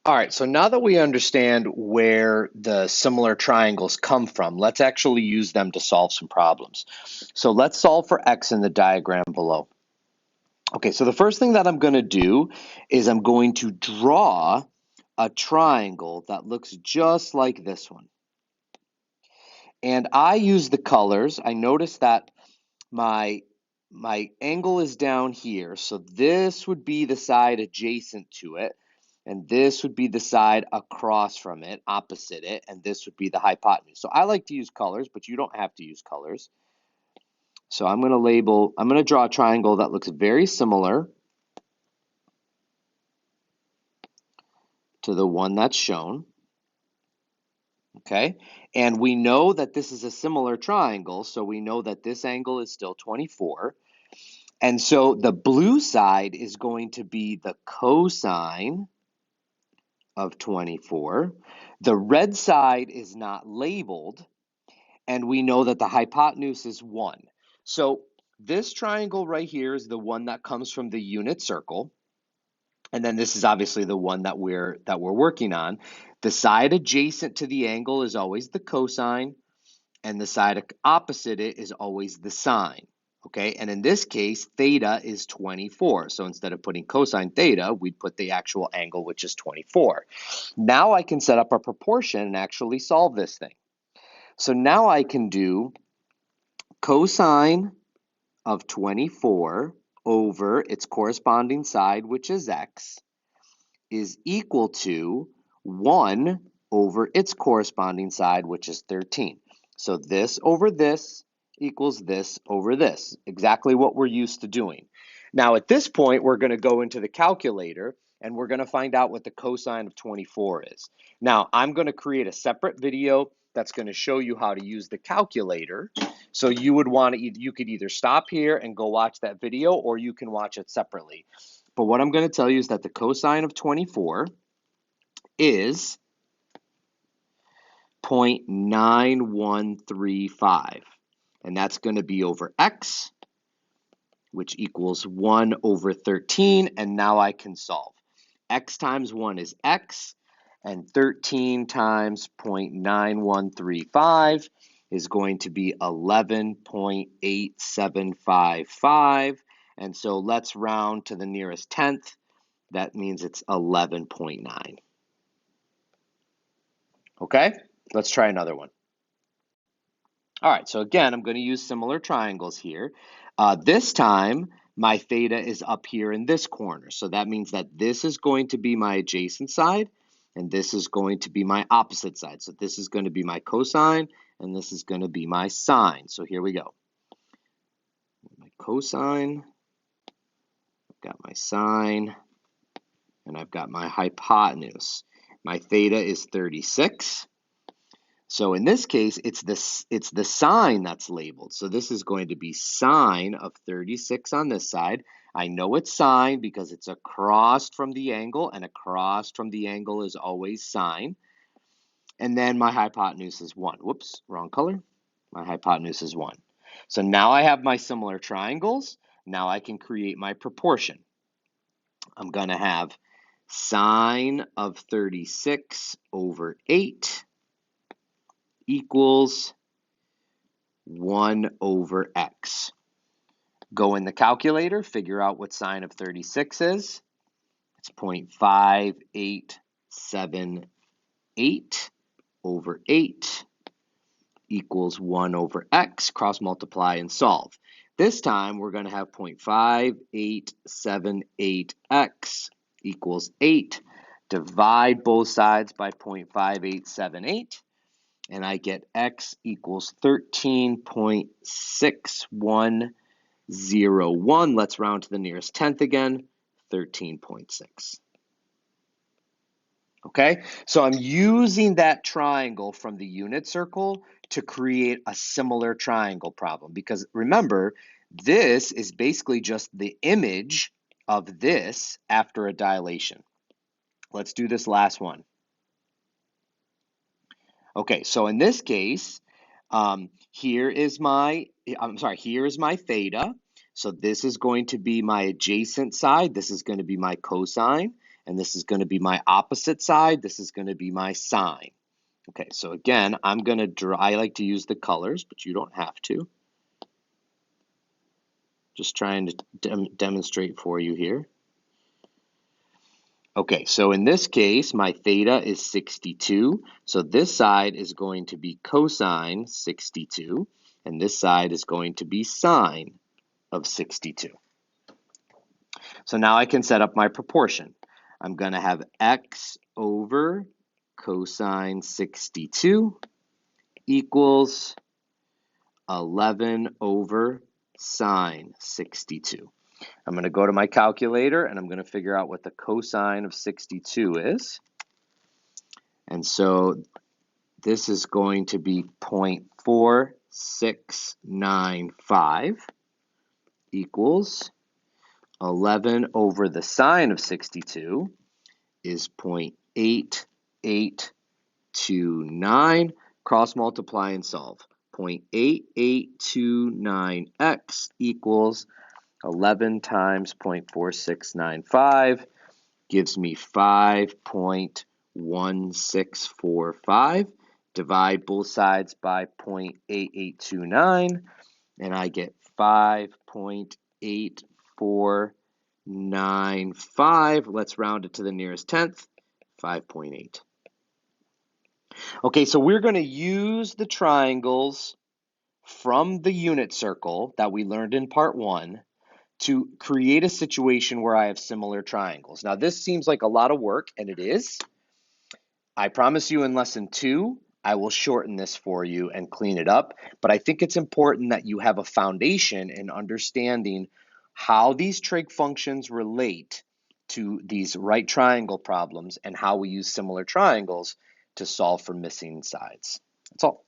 All right, so now that we understand where the similar triangles come from, let's actually use them to solve some problems. So let's solve for x in the diagram below. Okay, so the first thing that I'm going to do is I'm going to draw a triangle that looks just like this one. And I use the colors. I notice that my angle is down here, so this would be the side adjacent to it, and this would be the side across from it, opposite it, and this would be the hypotenuse. So I like to use colors, but you don't have to use colors. So I'm going to draw a triangle that looks very similar to the one that's shown. Okay, and we know that this is a similar triangle, so we know that this angle is still 24. And so the blue side is going to be the cosine of 24. The red side is not labeled, and we know that the hypotenuse is 1. So this triangle right here is the one that comes from the unit circle. And then this is obviously the one that we're working on. The side adjacent to the angle is always the cosine, and the side opposite it is always the sine. Okay, and in this case, theta is 24. So instead of putting cosine theta, we'd put the actual angle, which is 24. Now I can set up a proportion and actually solve this thing. So now I can do cosine of 24 over its corresponding side, which is x, is equal to 1 over its corresponding side, which is 13. So this over this equals this over this, exactly what we're used to doing. Now at this point, we're going to go into the calculator and we're going to find out what the cosine of 24 is. Now I'm going to create a separate video that's going to show you how to use the calculator. So you could either stop here and go watch that video, or you can watch it separately. But what I'm going to tell you is that the cosine of 24 is 0.9135. And that's going to be over x, which equals 1 over 13. And now I can solve. X times 1 is x, and 13 times 0.9135 is going to be 11.8755. And so let's round to the nearest tenth. That means it's 11.9. Okay, let's try another one. All right, so again, I'm going to use similar triangles here. This time, my theta is up here in this corner. So that means that this is going to be my adjacent side, and this is going to be my opposite side. So this is going to be my cosine, and this is going to be my sine. So here we go. My cosine, I've got my sine, and I've got my hypotenuse. My theta is 36. So in this case, it's the sine that's labeled. So this is going to be sine of 36 on this side. I know it's sine because it's across from the angle, and across from the angle is always sine. And then my hypotenuse is 1. Whoops, wrong color. My hypotenuse is 1. So now I have my similar triangles. Now I can create my proportion. I'm going to have sine of 36 over 8 equals 1 over x. Go in the calculator, figure out what sine of 36 is. It's 0.5878 over 8 equals 1 over x. Cross multiply and solve. This time we're going to have 0.5878x equals 8. Divide both sides by 0.5878. And I get x equals 13.6101. Let's round to the nearest tenth again, 13.6. Okay, so I'm using that triangle from the unit circle to create a similar triangle problem. Because remember, this is basically just the image of this after a dilation. Let's do this last one. Okay, so in this case, here is my theta. So this is going to be my adjacent side. This is going to be my cosine. and this is going to be my opposite side. This is going to be my sine. Okay, so again, I'm going to draw. I like to use the colors, but you don't have to. Just trying to demonstrate for you here. Okay, so in this case, my theta is 62. So this side is going to be cosine 62, and this side is going to be sine of 62. So now I can set up my proportion. I'm going to have x over cosine 62 equals 11 over sine 62. I'm going to go to my calculator and I'm going to figure out what the cosine of 62 is. And so this is going to be 0.4695 equals 11 over the sine of 62 is 0.8829. Cross multiply and solve. 0.8829x equals 11 times 0.4695 gives me 5.1645. Divide both sides by 0.8829, and I get 5.8495. Let's round it to the nearest tenth, 5.8. Okay, so we're going to use the triangles from the unit circle that we learned in part 1 to create a situation where I have similar triangles. Now, this seems like a lot of work, and it is. I promise you in lesson 2, I will shorten this for you and clean it up, but I think it's important that you have a foundation in understanding how these trig functions relate to these right triangle problems and how we use similar triangles to solve for missing sides. That's all.